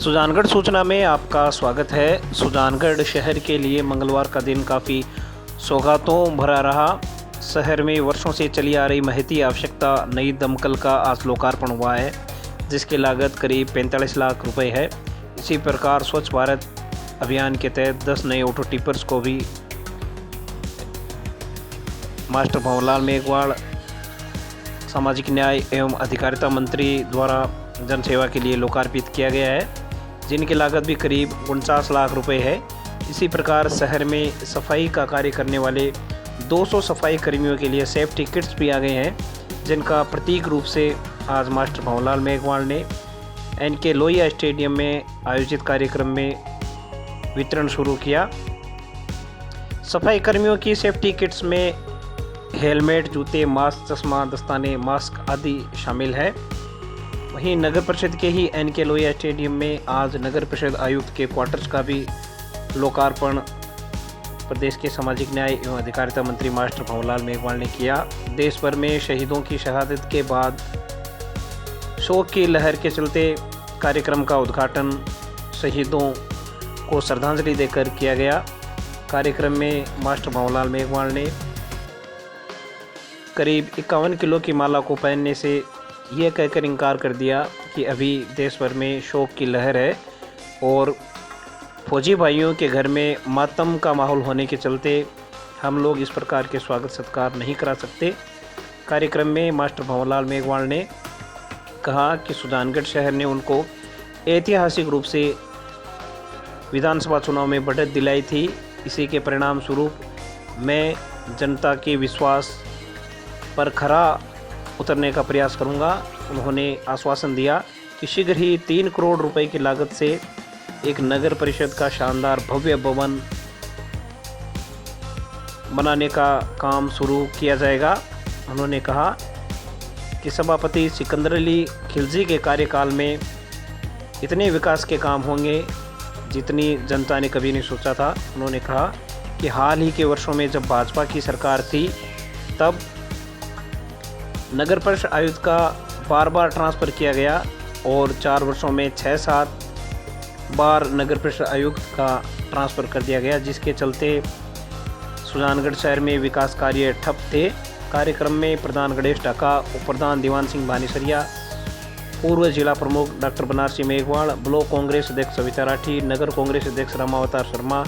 सुजानगढ़ सूचना में आपका स्वागत है। सुजानगढ़ शहर के लिए मंगलवार का दिन काफ़ी सौगातों भरा रहा। शहर में वर्षों से चली आ रही महती आवश्यकता नई दमकल का आज लोकार्पण हुआ है, जिसकी लागत करीब 45 लाख रुपए है। इसी प्रकार स्वच्छ भारत अभियान के तहत 10 नए ऑटो टिपर्स को भी मास्टर भंवरलाल मेघवाल सामाजिक न्याय एवं अधिकारिता मंत्री द्वारा जनसेवा के लिए लोकार्पित किया गया है, जिनकी लागत भी करीब 49 लाख रुपए है। इसी प्रकार शहर में सफाई का कार्य करने वाले 200 सफाई कर्मियों के लिए सेफ्टी किट्स भी आ गए हैं, जिनका प्रतीक रूप से आज मास्टर भंवरलाल मेघवाल ने एनके लोहिया स्टेडियम में आयोजित कार्यक्रम में वितरण शुरू किया। सफाई कर्मियों की सेफ्टी किट्स में हेलमेट, जूते, मास्क, चश्मा, दस्ताने, मास्क आदि शामिल है। वहीं नगर परिषद के ही एनके लोहिया स्टेडियम में आज नगर परिषद आयुक्त के क्वार्टर्स का भी लोकार्पण प्रदेश के सामाजिक न्याय एवं अधिकारिता मंत्री मास्टर भंवरलाल मेघवाल ने किया। देश भर में शहीदों की शहादत के बाद शोक की लहर के चलते कार्यक्रम का उद्घाटन शहीदों को श्रद्धांजलि देकर किया गया। कार्यक्रम में मास्टर भंवरलाल मेघवाल ने करीब 51 किलो की माला को पहनने से यह कहकर इनकार कर दिया कि अभी देश भर में शोक की लहर है और फौजी भाइयों के घर में मातम का माहौल होने के चलते हम लोग इस प्रकार के स्वागत सत्कार नहीं करा सकते। कार्यक्रम में मास्टर भंवरलाल मेघवाल ने कहा कि सुजानगढ़ शहर ने उनको ऐतिहासिक रूप से विधानसभा चुनाव में बढ़त दिलाई थी। इसी के परिणाम स्वरूप मैं जनता के विश्वास पर खरा उतरने का प्रयास करूंगा। उन्होंने आश्वासन दिया कि शीघ्र ही 3 करोड़ रुपए की लागत से एक नगर परिषद का शानदार भव्य भवन बनाने का काम शुरू किया जाएगा। उन्होंने कहा कि सभापति सिकंदर अली खिलजी के कार्यकाल में इतने विकास के काम होंगे जितनी जनता ने कभी नहीं सोचा था। उन्होंने कहा कि हाल ही के वर्षों में जब भाजपा की सरकार थी तब नगर परिषद आयुक्त का बार बार ट्रांसफ़र किया गया और 4 वर्षों में 6-7 बार नगर परिषद आयुक्त का ट्रांसफ़र कर दिया गया, जिसके चलते सुजानगढ़ शहर में विकास कार्य ठप थे। कार्यक्रम में प्रधान गणेश ढाका, उप प्रधान दीवान सिंह भानीसरिया, पूर्व जिला प्रमुख डॉक्टर बनारसी मेघवाल, ब्लॉक कांग्रेस अध्यक्ष सविता राठी, नगर कांग्रेस अध्यक्ष रामावतार शर्मा,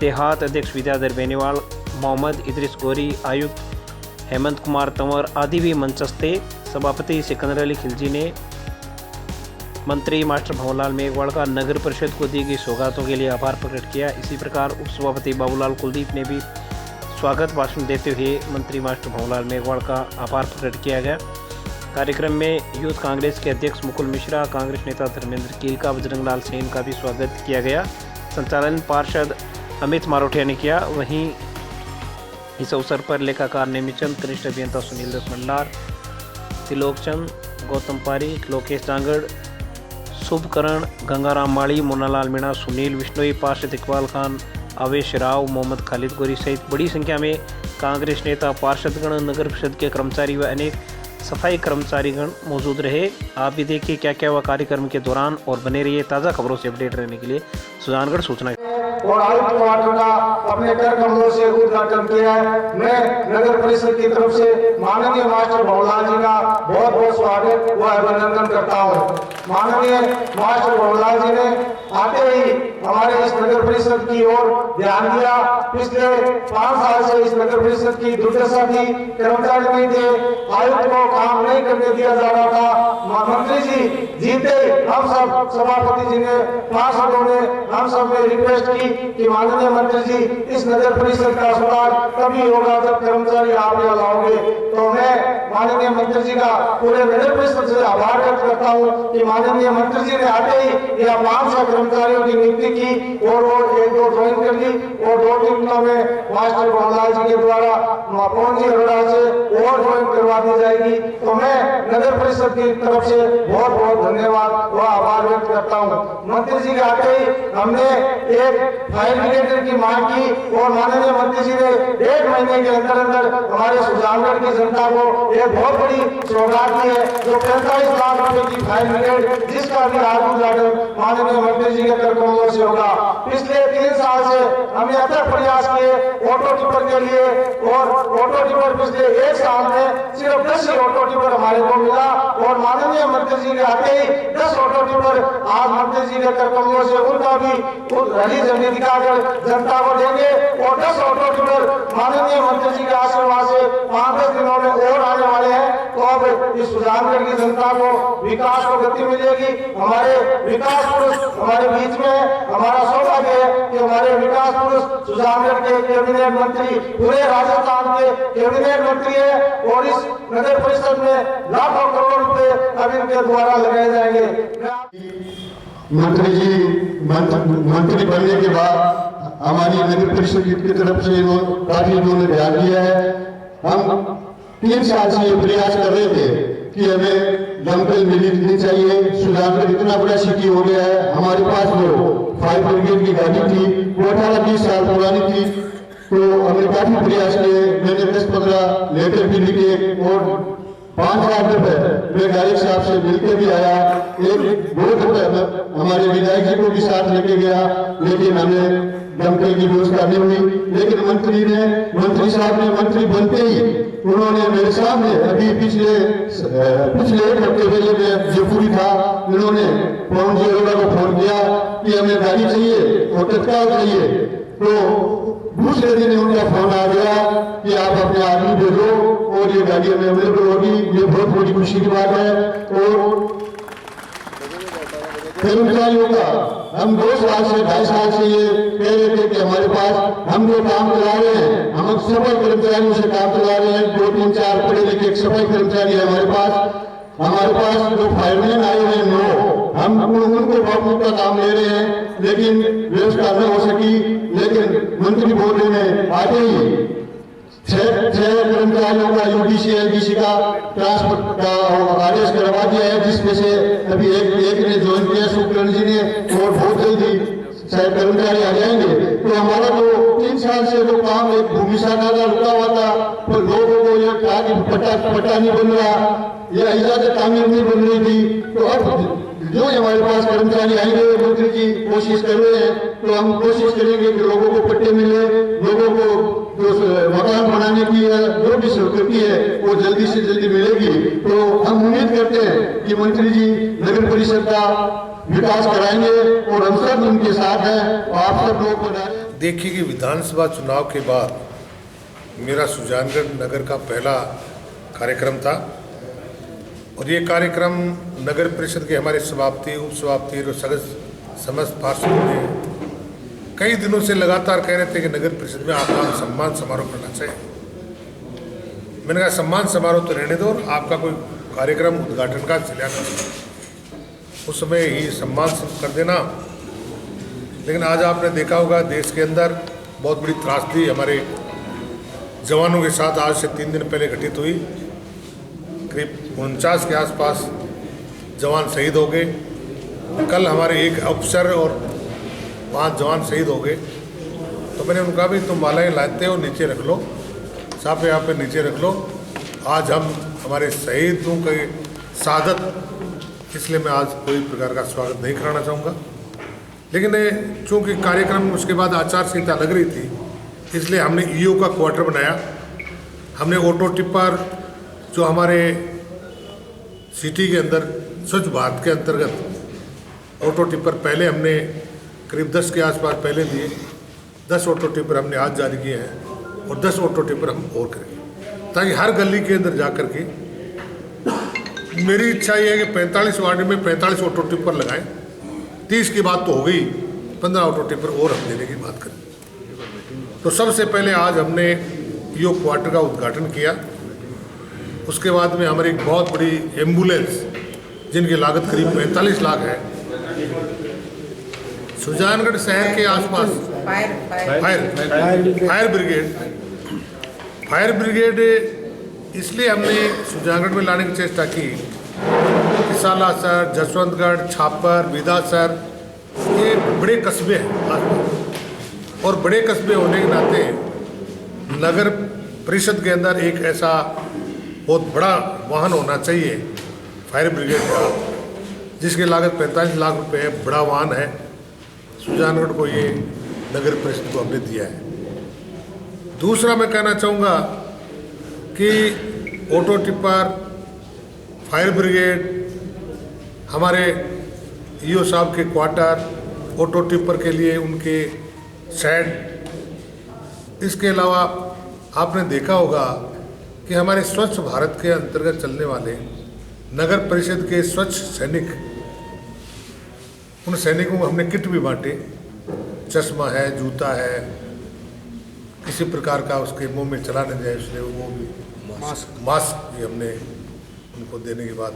देहात अध्यक्ष विद्याधर बेनीवाल, मोहम्मद इदरीस गोरी, आयुक्त हेमंत कुमार तंवर आदि भी मंचस्थ थे। सभापति सिकंदर अली खिलजी ने मंत्री मास्टर भंवरलाल मेघवाल का नगर परिषद को दी गई सौगातों के लिए आभार प्रकट किया। इसी प्रकार उप सभापति बाबूलाल कुलदीप ने भी स्वागत भाषण देते हुए मंत्री मास्टर भंवरलाल मेघवाल का आभार प्रकट किया गया। कार्यक्रम में यूथ कांग्रेस के अध्यक्ष मुकुल मिश्रा, कांग्रेस नेता धर्मेंद्र कीलका, बजरंगलाल सेन का भी स्वागत किया गया। संचालन पार्षद अमित मारोठिया ने किया। वहीं इस अवसर पर लेखाकार नेमीचंद, कनिष्ठ अभियंता सुनील दस मंडार, त्रिलोकचंद, गौतम पारीक, लोकेश डांगड़, शुभकरण, गंगाराम माड़ी, मोनालाल मीणा, सुनील विश्नोई, पार्षद इकबाल खान, आवेश राव, मोहम्मद खालिद गोरी सहित बड़ी संख्या में कांग्रेस नेता, पार्षदगण, नगर परिषद के कर्मचारी व अनेक सफाई कर्मचारीगण मौजूद रहे। आप भी देखिए क्या क्या हुआ कार्यक्रम के दौरान और बने रहिए ताज़ा खबरों से अपडेट रहने के लिए सुजानगढ़ सूचना। और आयुक्त क्वार्टर का अपने कर कमलों से उद्घाटन किया है। मैं नगर परिषद की तरफ से माननीय मास्टर भंवरलाल जी का बहुत बहुत स्वागत व अभिनंदन करता हूँ। माननीय मास्टर भंवरलाल जी ने आते ही हमारे इस नगर परिषद की ओर ध्यान दिया। पिछले 5 साल से इस नगर परिषद की दुर्दशा थी, कर्मचारी नहीं थे, आयुक्त को काम नहीं करने दिया जा रहा था। मंत्री जी जीते हम सब सभापति जी ने, पार्षदों ने, हम सब ने रिक्वेस्ट की कि माननीय मंत्री जी इस नगर परिषद का सुधार तभी होगा जब कर्मचारी आप यहाँ लाओगे। तो मैं माननीय मंत्री जी का पूरे नगर परिषद से आभार व्यक्त करता हूँ कि माननीय मंत्री जी ने आते ही यहाँ 500 कर्मचारियों की नियुक्ति की और वो 1-2 ज्वाइन कर ली और 2 टीमों में मास्टर भवनलाल जी के द्वारा पवन जी अरोड़ा से और ज्वाइन करवा दी जाएगी। तो मैं नगर परिषद की तरफ से बहुत बहुत धन्यवाद व आभार व्यक्त करता हूँ। मंत्री जी के आते ही हमने एक फायर ब्रिगेड की मांग की और माननीय मंत्री जी ने 1.5 महीने के अंदर अंदर हमारे सुजानगढ़ की जनता को एक बहुत बड़ी सौगात दी है, जो 45 लाख रुपए की फायर ब्रिगेड, जिसका भी आज उद्घाटन माननीय मंत्री जी के कर कमलों से होगा। पिछले 3 साल से हमने अथक प्रयास किए ऑटो टिपर के लिए, और ऑटो टिपर पिछले 1 साल में सिर्फ 10 ही ऑटो टिपर हमारे को मिला, और माननीय मंत्री जी के आते ही 10 ऑटो टिपर आज मंत्री जी के कर कमलों से उनका भी हरी झंडी दिखाकर जनता को देंगे, और 10 ऑटो टिपर माननीय मंत्री जी के आशीर्वाद से 5-10 दिनों में और आने वाले हैं। तो अब इस सुजानगढ़ की जनता को विकास को गति मिलेगी। हमारे विकास पुरुष हमारे बीच में है, हमारा सौभाग्य है कि हमारे विकास पुरुष सुजानगढ़ के कैबिनेट मंत्री, पूरे राजस्थान के कैबिनेट मंत्री है, और इस नगर परिषद में लाखों करोड़ रुपए अब इनके द्वारा लगाए जाएंगे। मंत्री जी मंत्री बनने के बाद हमारी नगर परिषद की तरफ से काफी इन्होंने ध्यान दिया है। हम 3 साल से ये प्रयास कर रहे थे कि हमें दमकल मिलनी चाहिए। सुजानगढ़ इतना बड़ा सिटी हो गया है, हमारे पास वो फायर ब्रिगेड की गाड़ी थी, वो 18-20 साल पुरानी थी। तो हमने काफी प्रयास किए, मैंने 10-15 लेटर भी लिखे, और 5,000 रुपए मैं गायक साहब से मिलकर भी आया। एक बहुत रुपए हमारे विधायक जी को भी साथ लेके गया, लेकिन हमें दमकल की व्यवस्था नहीं हुई। लेकिन मंत्री साहब ने मंत्री बनते ही उन्होंने मेरे सामने अभी पिछले 1 हफ्ते पहले मैं जयपुरी था, उन्होंने पवन जी अरोड़ा को फोन किया कि हमें गाड़ी चाहिए और तत्काल चाहिए। तो दूसरे दिन उनका फोन आ गया कि आप अपने आदमी भेजो और ये गाड़ी हमें अवेलेबल होगी। ये बहुत बड़ी खुशी की बात है। और कर्मचारियों का हम 2 साल से 2.5 साल से ये कह रहे थे कि हमारे पास हम जो काम चला रहे हैं, हम सफाई कर्मचारियों से काम चला रहे हैं। 2-3-4 पढ़े लिखे सफाई कर्मचारी है हमारे पास जो फायरमैन आए हैं 9, हम उनको बहुत का काम ले रहे हैं, लेकिन व्यवस्था न हो सकी। लेकिन मंत्री बोर्ड ने आते ही 6 कर्मचारियों का यूडीसी एलडीसी का ट्रांसफर का आदेश करवा दिया है, जिसमें से अभी एक ने ज्वाइन किया सुकरण जी ने, और बहुत जल्दी कर्मचारी आ जाएंगे। तो हमारा जो 3 साल से जो काम एक भूमिशा का रुका हुआ था, तो लोगों को ये कहा कि पट्टा नहीं बन रहा या इजाजत तामीर नहीं बन रही थी। तो अब जो हमारे पास कर्मचारी आएंगे, मंत्री जी कोशिश कर रहे हैं, तो हम कोशिश करेंगे कि लोगों को पट्टे मिले, लोगों को जो मकान बनाने की जो भी स्वीकृति है वो जल्दी से जल्दी मिलेगी। तो हम उम्मीद करते हैं कि मंत्री जी नगर परिषद का विकास कराएंगे, और हम सब उनके साथ हैं। आप सब लोग देखिए कि विधानसभा चुनाव के बाद मेरा सुजानगढ़ नगर का पहला कार्यक्रम था, और ये कार्यक्रम नगर परिषद के हमारे सभापति, उप सभापति और समस्त पार्षदों ने कई दिनों से लगातार कह रहे थे कि नगर परिषद में आपका सम्मान समारोह करना चाहिए। मैंने कहा सम्मान समारोह तो रहने दो, और आपका कोई कार्यक्रम उद्घाटन का शिलान्यास उस समय ही सम्मान कर देना। लेकिन आज आपने देखा होगा देश के अंदर बहुत बड़ी त्रासदी हमारे जवानों के साथ आज से 3 दिन पहले घटित हुई। करीब 49 के आसपास जवान शहीद हो गए। कल हमारे एक अफसर और 5 जवान शहीद हो गए। तो मैंने उनका कहा भी तुम मालाएं लाते हो नीचे रख लो, साफ यहाँ पे नीचे रख लो। आज हम हमारे शहीदों की शहादत, इसलिए मैं आज कोई प्रकार का स्वागत नहीं कराना चाहूँगा। लेकिन चूँकि कार्यक्रम उसके बाद आचार संहिता लग रही थी, इसलिए हमने ईओ का क्वार्टर बनाया। हमने ऑटो टिप्पर जो हमारे सिटी के अंदर स्वच्छ भारत के अंतर्गत ऑटो टिप्पर पहले हमने करीब 10 के आसपास पहले दिए, 10 ऑटो टिप्पर हमने आज जारी किए हैं, और 10 ऑटो टिप्पर हम और करेंगे, ताकि हर गली के अंदर जा कर के मेरी इच्छा ये है कि 45 वार्ड में 45 ऑटो टिप्पर लगाएं। 30 की बात तो हो गई, 15 ऑटो टिप्पर और हम देने की बात करें। तो सबसे पहले आज हमने ईओ क्वार्टर का उद्घाटन किया। उसके बाद में हमारी एक बहुत बड़ी एम्बुलेंस, जिनकी लागत करीब 45 लाख है, सुजानगढ़ शहर के आसपास फायर ब्रिगेड इसलिए हमने सुजानगढ़ में लाने की चेष्टा की कि सालासर, जसवंतगढ़, छापर, बिदासर ये बड़े कस्बे हैं और बड़े कस्बे होने के नाते नगर परिषद के अंदर एक ऐसा बहुत बड़ा वाहन होना चाहिए फायर ब्रिगेड का, जिसकी लागत 45 लाख रुपए है। बड़ा वाहन है। सुजानगढ़ को ये नगर परिषद को हमने दिया है। दूसरा मैं कहना चाहूँगा कि ऑटो टिप्पर, फायर ब्रिगेड, हमारे ईओ साहब के क्वार्टर, ऑटो टिप्पर के लिए उनके शेड, इसके अलावा आपने देखा होगा कि हमारे स्वच्छ भारत के अंतर्गत चलने वाले नगर परिषद के स्वच्छ सैनिक, उन सैनिकों को हमने किट भी बांटे। चश्मा है, जूता है, किसी प्रकार का उसके मुंह में चला नहीं जाए इसलिए वो भी मास्क भी हमने उनको देने की बात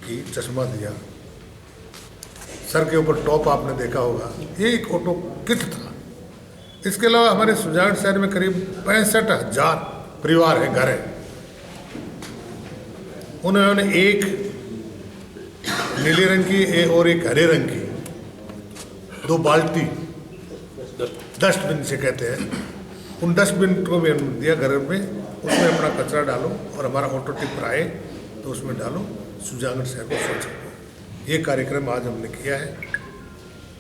की, चश्मा दिया। सर के ऊपर टॉप आपने देखा होगा, ये एक ऑटो किट था। इसके अलावा हमारे सुजानगढ़ शहर में करीब 65,000 परिवार हैं, घर हैं। उन्होंने एक नीले रंग की और एक हरे रंग की 2 बाल्टी, डस्टबिन से कहते हैं, उन डस्टबिन को भी हमने दिया घर में। उसमें अपना कचरा डालो और हमारा ऑटो टिप्पर आए तो उसमें डालो, सुजानगढ़ शहर को स्वच्छ रखो। ये कार्यक्रम आज हमने किया है।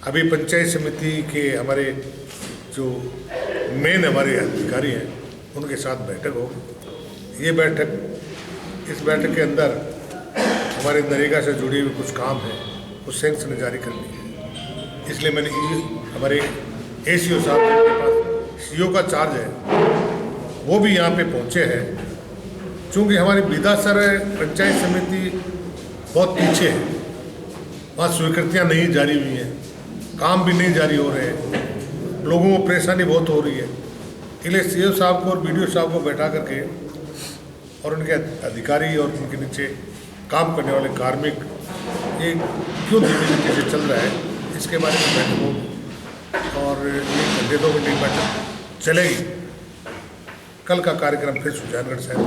अभी पंचायत समिति के हमारे जो मेन हमारे अधिकारी हैं उनके साथ बैठक होगी। ये बैठक, इस बैठक के अंदर हमारे नरेगा से जुड़ी हुई कुछ काम है, कुछ सैंक्शन जारी करनी है। इसलिए मैंने हमारे ACO साहब के पास CO का चार्ज है, वो भी यहाँ पे पहुँचे हैं। चूँकि हमारी बिदासर पंचायत समिति बहुत पीछे है, वहाँ स्वीकृतियाँ नहीं जारी हुई हैं, काम भी नहीं जारी हो रहे हैं, लोगों को परेशानी बहुत हो रही है। इसलिए CO साहब को और BDO साहब को बैठा करके और उनके अधिकारी और उनके नीचे काम करने वाले कार्मिक ये क्यों धीमी गति से चल रहा है, इसके बारे में बैठक होगी और ये घंटे 2 घंटे की बैठक चलेगी। कल का कार्यक्रम फिर सुजानगढ़ शहर में